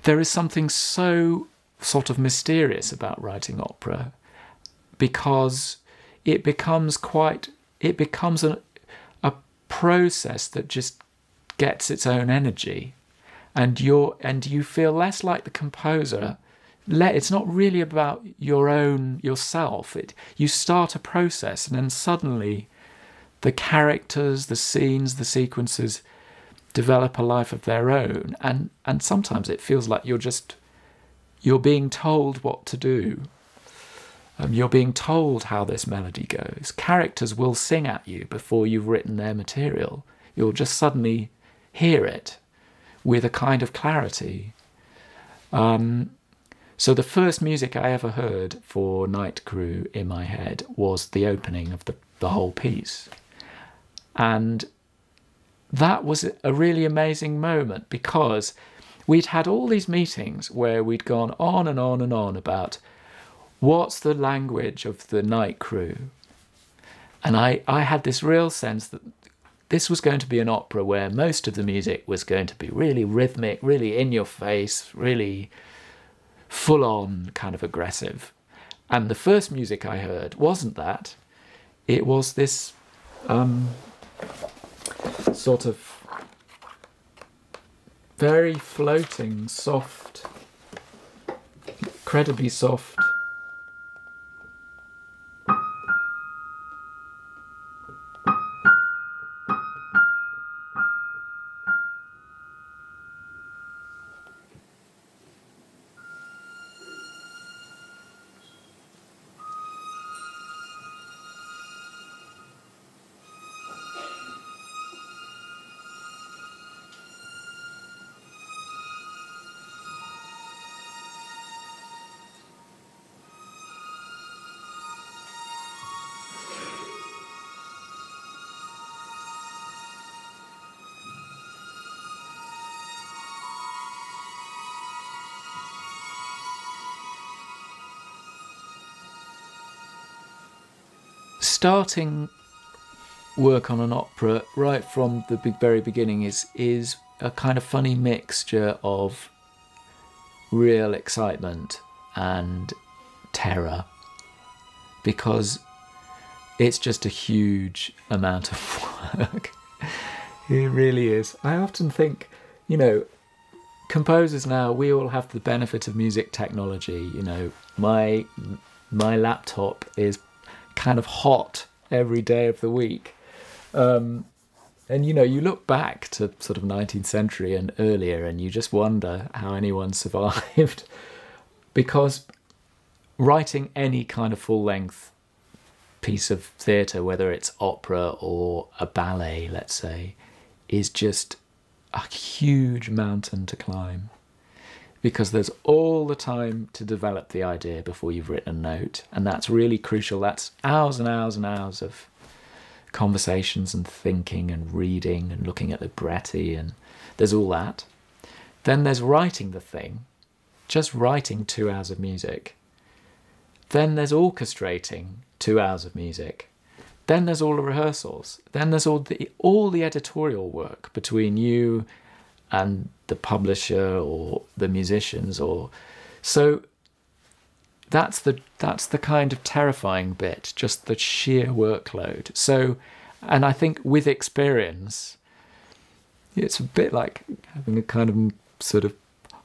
there is something so sort of mysterious about writing opera, because it becomes a process that just gets its own energy, and you feel less like the composer. It's not really about yourself. You start a process, and then suddenly the characters, the scenes, the sequences develop a life of their own, and sometimes it feels like you're being told what to do. You're being told how this melody goes. Characters will sing at you before you've written their material. You'll just suddenly hear it with a kind of clarity. So the first music I ever heard for Night Crew in my head was the opening of the whole piece. And that was a really amazing moment, because we'd had all these meetings where we'd gone on and on and on about what's the language of the Night Crew. And I had this real sense that this was going to be an opera where most of the music was going to be really rhythmic, really in your face, really full on, kind of aggressive. And the first music I heard wasn't that. It was this sort of very floating, soft, incredibly soft, starting work on an opera right from the very beginning is a kind of funny mixture of real excitement and terror, because it's just a huge amount of work. It really is. I often think, you know, composers now, we all have the benefit of music technology. You know, my laptop is kind of hot every day of the week. And, you know, you look back to sort of 19th century and earlier and you just wonder how anyone survived. Because writing any kind of full-length piece of theatre, whether it's opera or a ballet, let's say, is just a huge mountain to climb. Because there's all the time to develop the idea before you've written a note, and that's really crucial. That's hours and hours and hours of conversations and thinking and reading and looking at libretti, and there's all that. Then there's writing the thing, just writing 2 hours of music. Then there's orchestrating 2 hours of music. Then there's all the rehearsals. Then there's all the editorial work between you and the publisher or the musicians, or so that's the kind of terrifying bit, just the sheer workload. So, and I think with experience, it's a bit like having a kind of sort of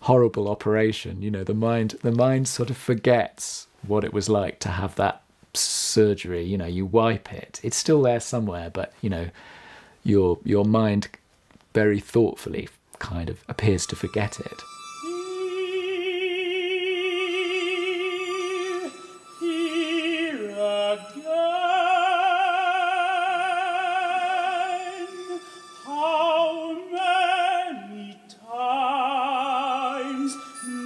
horrible operation. You know, the mind sort of forgets what it was like to have that surgery. You know, you wipe it. It's still there somewhere, but you know, your mind very thoughtfully kind of appears to forget it. Here again, how many times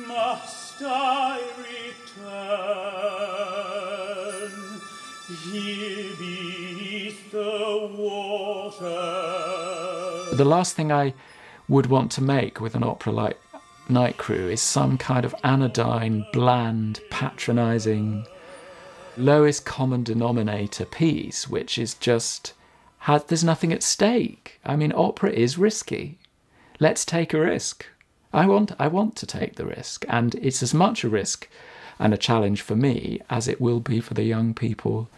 must I return here beneath the water? The last thing I would want to make with an opera like Night Crew is some kind of anodyne, bland, patronising, lowest common denominator piece, which is just, there's nothing at stake. I mean, opera is risky. Let's take a risk. I want to take the risk, and it's as much a risk and a challenge for me as it will be for the young people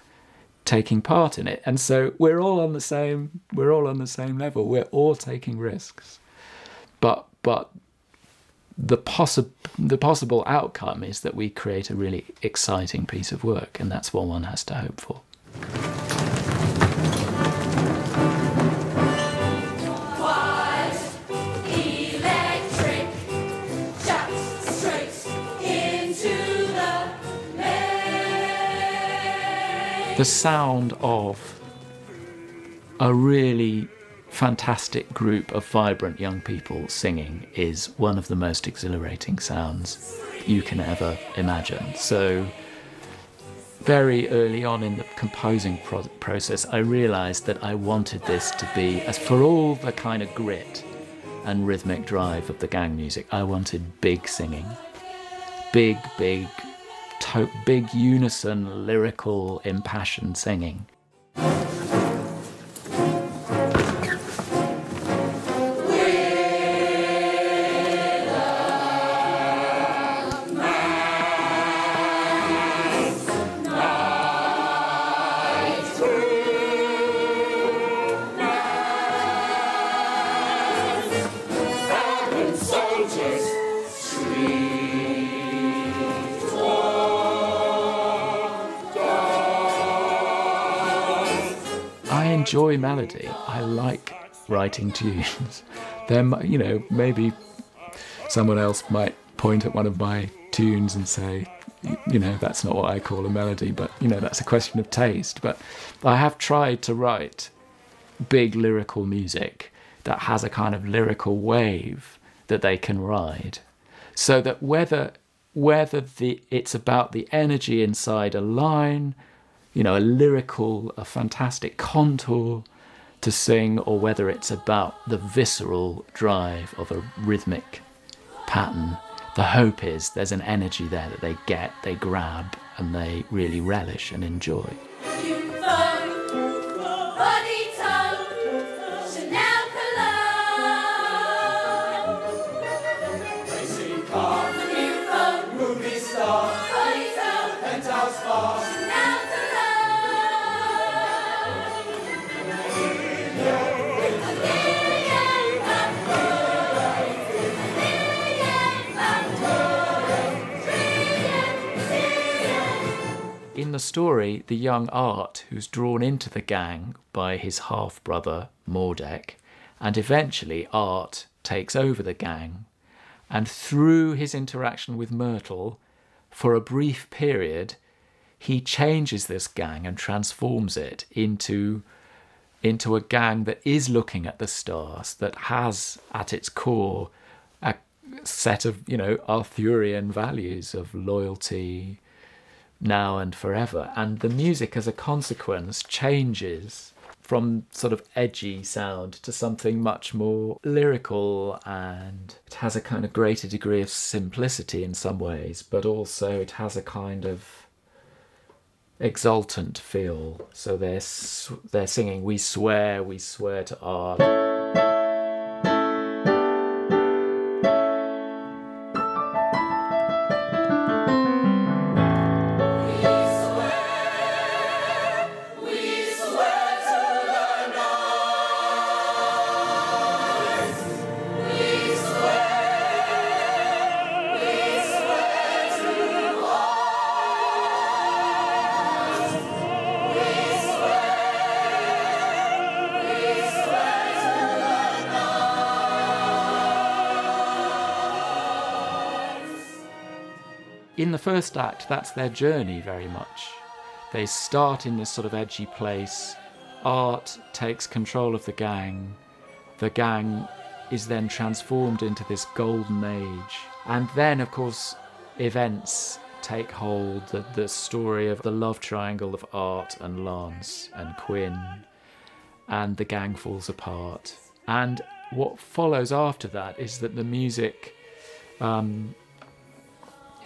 taking part in it. And so we're all on the same level. We're all taking risks. But the possible outcome is that we create a really exciting piece of work, and that's what one has to hope for. The sound of a really fantastic group of vibrant young people singing is one of the most exhilarating sounds you can ever imagine. So very early on in the composing process, I realised that I wanted this to be, as for all the kind of grit and rhythmic drive of the gang music, I wanted big singing, big unison, lyrical, impassioned singing. I enjoy melody. I like writing tunes. Then, maybe someone else might point at one of my tunes and say, that's not what I call a melody, but, that's a question of taste. But I have tried to write big lyrical music that has a kind of lyrical wave that they can ride, so that whether it's about the energy inside a line, a fantastic contour to sing, or whether it's about the visceral drive of a rhythmic pattern, the hope is there's an energy there that they grab, and they really relish and enjoy. In the story, the young Art, who's drawn into the gang by his half-brother, Mordek, and eventually Art takes over the gang, and through his interaction with Myrtle, for a brief period, he changes this gang and transforms it into a gang that is looking at the stars, that has at its core a set of, Arthurian values of loyalty, now and forever. And the music, as a consequence, changes from sort of edgy sound to something much more lyrical, and it has a kind of greater degree of simplicity in some ways, but also it has a kind of exultant feel. So they're singing, we swear to art. In the first act, that's their journey very much. They start in this sort of edgy place. Art takes control of the gang. The gang is then transformed into this golden age. And then, of course, events take hold. The story of the love triangle of Art and Lance and Quinn. And the gang falls apart. And what follows after that is that the music...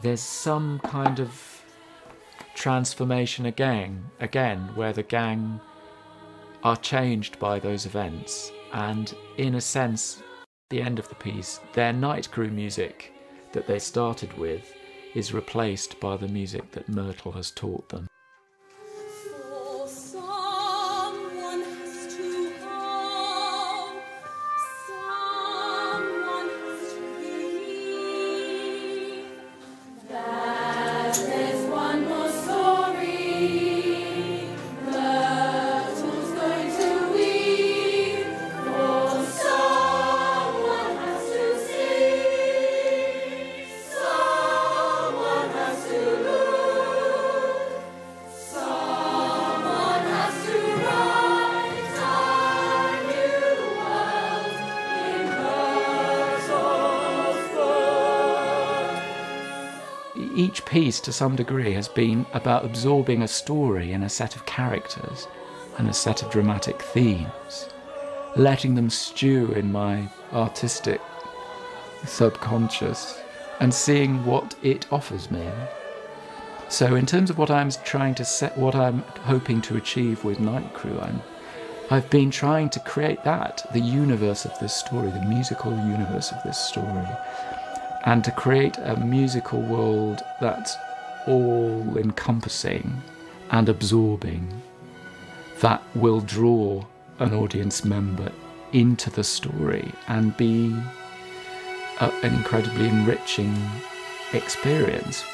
there's some kind of transformation again, where the gang are changed by those events, and in a sense the end of the piece, their night crew music that they started with is replaced by the music that Myrtle has taught them. For someone has to come, someone has to leave. There's one more story. Myrtle's going to weave. For someone has to see, someone has to look, someone has to write a new world in Myrtle's book. Each piece, to some degree, has been about absorbing a story and a set of characters and a set of dramatic themes, letting them stew in my artistic subconscious and seeing what it offers me. So in terms of what I'm hoping to achieve with Night Crew, I've been trying to create that, the universe of this story, the musical universe of this story, and to create a musical world that's all-encompassing and absorbing, that will draw an audience member into the story and be an incredibly enriching experience.